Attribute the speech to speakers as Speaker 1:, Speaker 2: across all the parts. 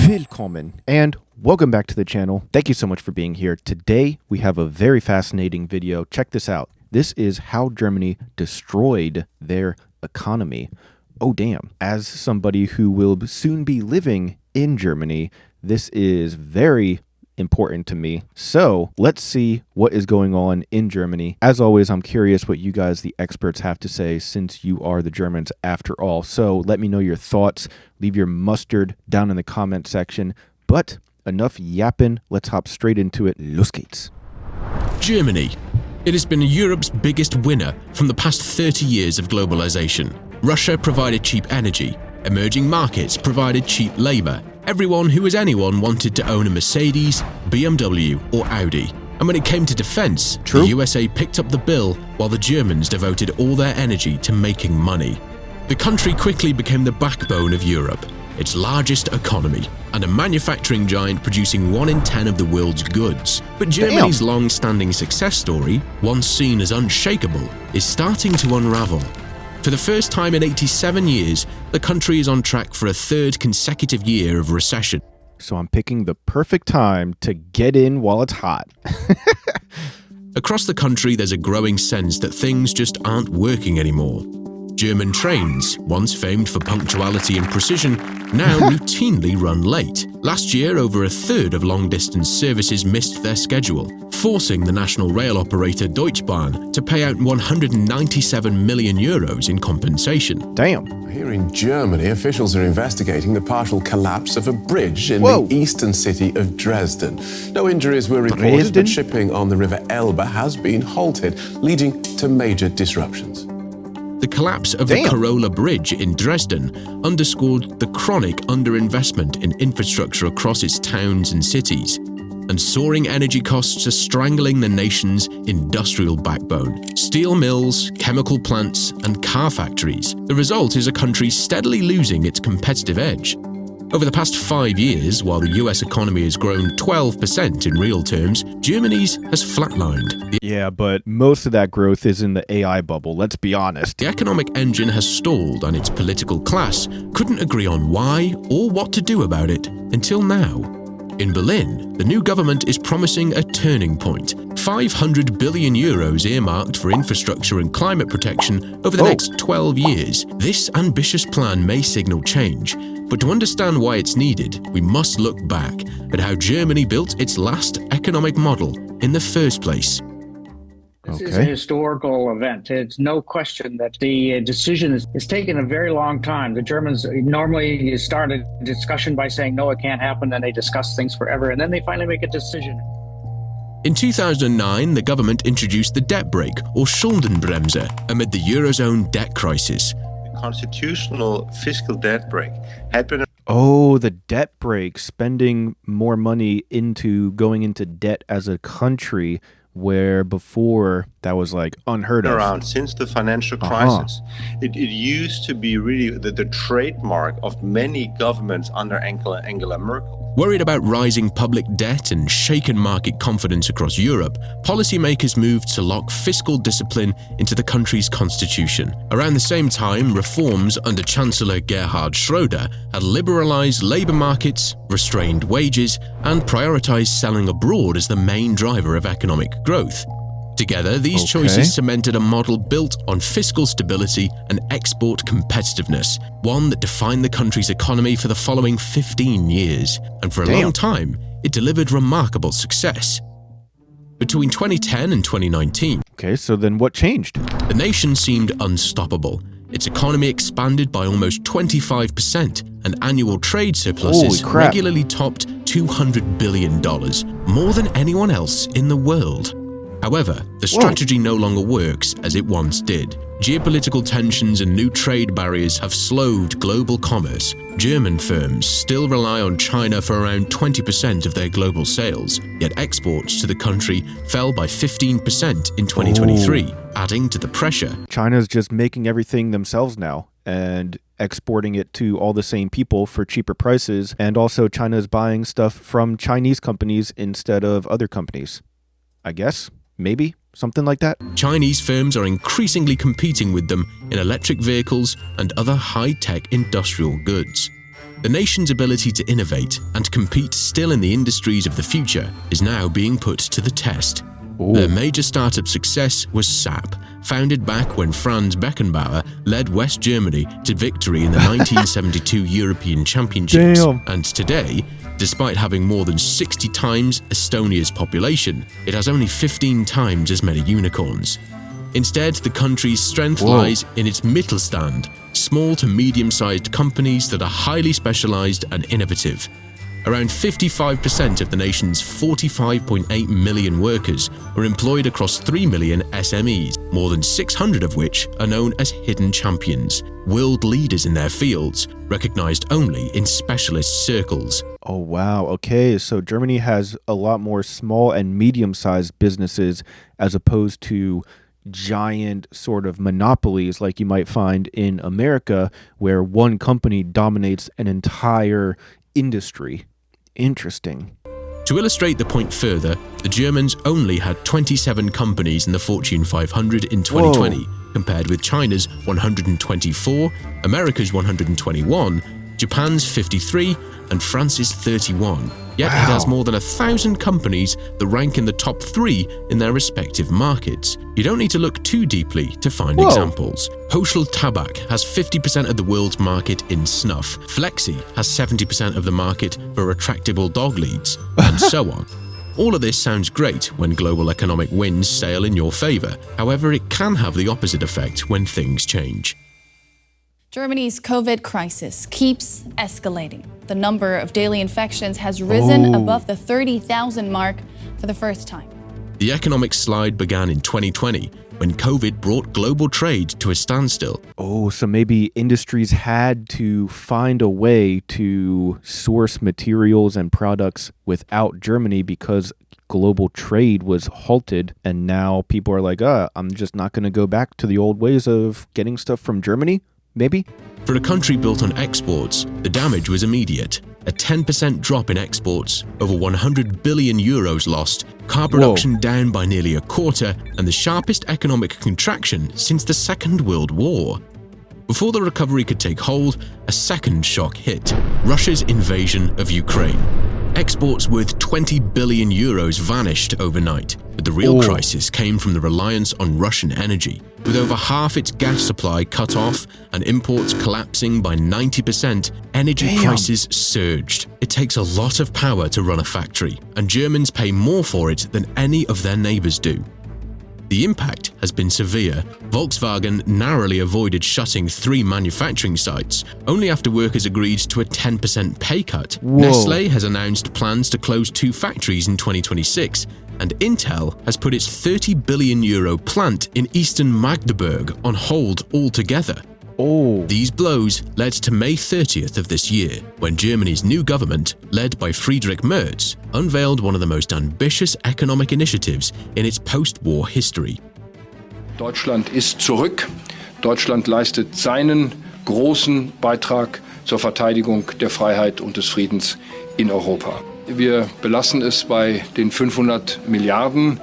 Speaker 1: Willkommen and welcome back to the channel. Thank you so much for being here. Today we have a very fascinating video. Check this out. This is how Germany destroyed their economy. Oh damn. As somebody who will soon be living in Germany, this is very important to me. So let's see what is going on in Germany. As always, I'm curious what you guys, the experts, have to say since you are the Germans after all. So let me know your thoughts. Leave your mustard down in the comment section. But enough yapping. Let's hop straight into it. Los geht's.
Speaker 2: Germany. It has been Europe's biggest winner from the past 30 years of globalization. Russia provided cheap energy. Emerging markets provided cheap labor. Everyone who was anyone wanted to own a Mercedes, BMW or Audi. And when it came to defense, the USA picked up the bill while the Germans devoted all their energy to making money. The country quickly became the backbone of Europe, its largest economy, and a manufacturing giant producing 1 in 10 of the world's goods. But Germany's long-standing success story, once seen as unshakable, is starting to unravel. For the first time in 87 years, the country is on track for a third consecutive year of recession.
Speaker 1: So I'm picking the perfect time to get in while it's hot.
Speaker 2: Across the country, there's a growing sense that things just aren't working anymore. German trains, once famed for punctuality and precision, now routinely run late. Last year, over a third of long-distance services missed their schedule, forcing the national rail operator Deutsche Bahn to pay out 197 million euros in compensation.
Speaker 1: Damn.
Speaker 3: Here in Germany, officials are investigating the partial collapse of a bridge in the eastern city of Dresden. No injuries were reported, but shipping on the river Elbe has been halted, leading to major disruptions.
Speaker 2: The collapse of the Corolla Bridge in Dresden underscored the chronic underinvestment in infrastructure across its towns and cities, and soaring energy costs are strangling the nation's industrial backbone. Steel mills, chemical plants, and car factories. The result is a country steadily losing its competitive edge. Over the past 5 years, while the US economy has grown 12% in real terms, Germany's has flatlined.
Speaker 1: Yeah, but most of that growth is in the AI bubble, let's be honest.
Speaker 2: The economic engine has stalled, and its political class couldn't agree on why or what to do about it until now. In Berlin, the new government is promising a turning point. 500 billion euros earmarked for infrastructure and climate protection over the next 12 years. This ambitious plan may signal change, but to understand why it's needed, we must look back at how Germany built its last economic model in the first place.
Speaker 4: This is a historical event. It's no question that the decision is taken a very long time. The Germans normally start a discussion by saying, no, it can't happen, and they discuss things forever, and then they finally make a decision.
Speaker 2: In 2009, the government introduced the debt brake, or Schuldenbremse, amid the Eurozone debt crisis.
Speaker 5: The constitutional fiscal debt brake had been...
Speaker 1: Oh, the debt brake, spending more money into going into debt as a country, where before that was like unheard of.
Speaker 5: Around since the financial crisis. It used to be really the trademark of many governments under Angela Merkel.
Speaker 2: Worried about rising public debt and shaken market confidence across Europe, policymakers moved to lock fiscal discipline into the country's constitution. Around the same time, reforms under Chancellor Gerhard Schröder had liberalized labor markets, restrained wages, and prioritized selling abroad as the main driver of economic growth. Together, these choices cemented a model built on fiscal stability and export competitiveness, one that defined the country's economy for the following 15 years, and for a long time, it delivered remarkable success. Between 2010 and 2019,
Speaker 1: so then what changed?
Speaker 2: The nation seemed unstoppable. Its economy expanded by almost 25%, and annual trade surpluses regularly topped $200 billion, more than anyone else in the world. However, the strategy no longer works as it once did. Geopolitical tensions and new trade barriers have slowed global commerce. German firms still rely on China for around 20% of their global sales, yet exports to the country fell by 15% in 2023, adding to the pressure.
Speaker 1: China's just making everything themselves now and exporting it to all the same people for cheaper prices, and also China's buying stuff from Chinese companies instead of other companies, I guess. Maybe something like that.
Speaker 2: Chinese firms are increasingly competing with them in electric vehicles and other high-tech industrial goods. The nation's ability to innovate and compete still in the industries of the future is now being put to the test. Their major startup success was SAP, founded back when Franz Beckenbauer led West Germany to victory in the 1972 European Championships. And today, despite having more than 60 times Estonia's population, it has only 15 times as many unicorns. Instead, the country's strength lies in its Mittelstand, small to medium-sized companies that are highly specialized and innovative. Around 55% of the nation's 45.8 million workers are employed across 3 million SMEs, more than 600 of which are known as hidden champions, world leaders in their fields, recognized only in specialist circles.
Speaker 1: Oh, wow. Okay, so Germany has a lot more small and medium-sized businesses as opposed to giant sort of monopolies like you might find in America, where one company dominates an entire industry. Interesting.
Speaker 2: To illustrate the point further, the Germans only had 27 companies in the Fortune 500 in 2020, compared with China's 124, America's 121, Japan's 53, and France's 31. Yet it has more than 1,000 companies that rank in the top 3 in their respective markets. You don't need to look too deeply to find examples. Hochschul Tabak has 50% of the world's market in snuff. Flexi has 70% of the market for retractable dog leads, and so on. All of this sounds great when global economic winds sail in your favor. However, it can have the opposite effect when things change.
Speaker 6: Germany's COVID crisis keeps escalating. The number of daily infections has risen above the 30,000 mark for the first time.
Speaker 2: The economic slide began in 2020 when COVID brought global trade to a standstill.
Speaker 1: Oh, so maybe industries had to find a way to source materials and products without Germany because global trade was halted, and now people are like, I'm just not going to go back to the old ways of getting stuff from Germany? Maybe?
Speaker 2: For a country built on exports, the damage was immediate. A 10% drop in exports, over 100 billion euros lost, car production down by nearly a quarter, and the sharpest economic contraction since the Second World War. Before the recovery could take hold, a second shock hit: Russia's invasion of Ukraine. Exports worth 20 billion euros vanished overnight, but the real crisis came from the reliance on Russian energy. With over half its gas supply cut off and imports collapsing by 90%, energy prices surged. It takes a lot of power to run a factory, and Germans pay more for it than any of their neighbors do. The impact has been severe. Volkswagen narrowly avoided shutting 3 manufacturing sites, only after workers agreed to a 10% pay cut. Nestlé has announced plans to close 2 factories in 2026, and Intel has put its 30 billion euro plant in eastern Magdeburg on hold altogether. These blows led to May 30th of this year, when Germany's new government, led by Friedrich Merz, unveiled one of the most ambitious economic initiatives in its post-war history.
Speaker 7: Deutschland ist zurück. Deutschland leistet seinen großen Beitrag zur Verteidigung der Freiheit und des Friedens in Europa. Wir belassen es bei den 500 Milliarden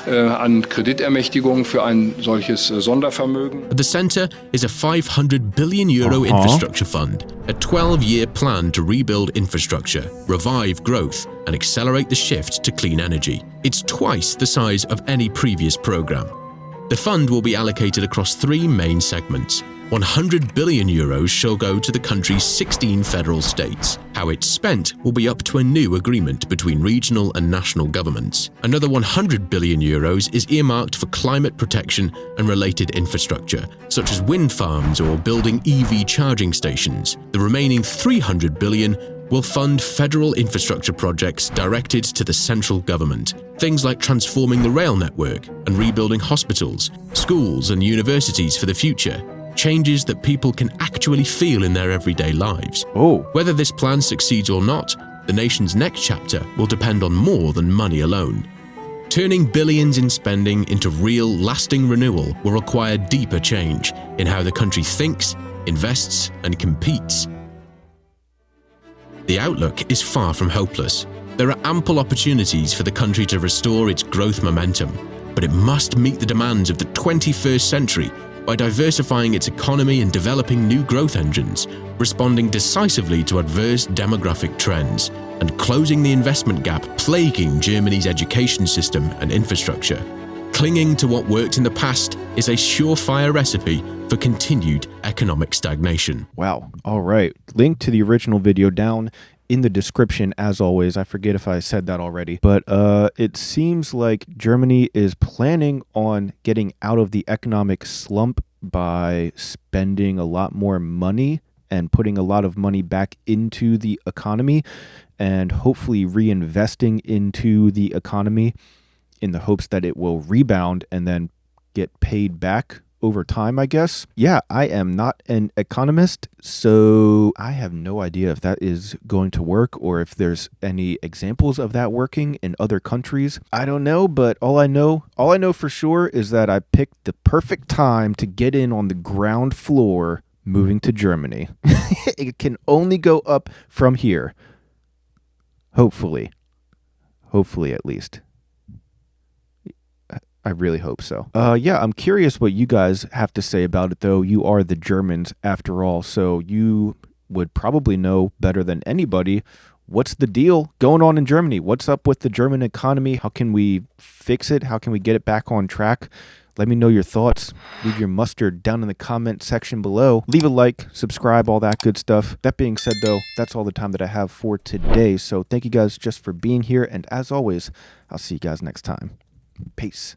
Speaker 7: an Kreditermächtigung für ein solches Sondervermögen.
Speaker 2: At the center is a 500 billion euro infrastructure fund, a 12-year plan to rebuild infrastructure, revive growth, and accelerate the shift to clean energy. It's twice the size of any previous program. The fund will be allocated across 3 main segments. 100 billion euros shall go to the country's 16 federal states. How it's spent will be up to a new agreement between regional and national governments. Another 100 billion euros is earmarked for climate protection and related infrastructure, such as wind farms or building EV charging stations. The remaining 300 billion will fund federal infrastructure projects directed to the central government. Things like transforming the rail network and rebuilding hospitals, schools, and universities for the future. Changes that people can actually feel in their everyday lives. Whether this plan succeeds or not, the nation's next chapter will depend on more than money alone. Turning billions in spending into real, lasting renewal will require deeper change in how the country thinks, invests, and competes. The outlook is far from hopeless. There are ample opportunities for the country to restore its growth momentum, but it must meet the demands of the 21st century by diversifying its economy and developing new growth engines, responding decisively to adverse demographic trends, and closing the investment gap plaguing Germany's education system and infrastructure. Clinging to what worked in the past is a surefire recipe for continued economic stagnation.
Speaker 1: Wow. All right. Link to the original video down in the description, as always. I forget if I said that already, but it seems like Germany is planning on getting out of the economic slump by spending a lot more money and putting a lot of money back into the economy and hopefully reinvesting into the economy in the hopes that it will rebound and then get paid back over time, I guess. Yeah, I am not an economist, so I have no idea if that is going to work or if there's any examples of that working in other countries. I don't know, but all I know for sure is that I picked the perfect time to get in on the ground floor moving to Germany. It can only go up from here. Hopefully. Hopefully, at least. I really hope so. Yeah, I'm curious what you guys have to say about it, though. You are the Germans, after all, so you would probably know better than anybody. What's the deal going on in Germany? What's up with the German economy? How can we fix it? How can we get it back on track? Let me know your thoughts. Leave your mustard down in the comment section below. Leave a like, subscribe, all that good stuff. That being said, though, that's all the time that I have for today. So thank you guys just for being here. And as always, I'll see you guys next time. Peace.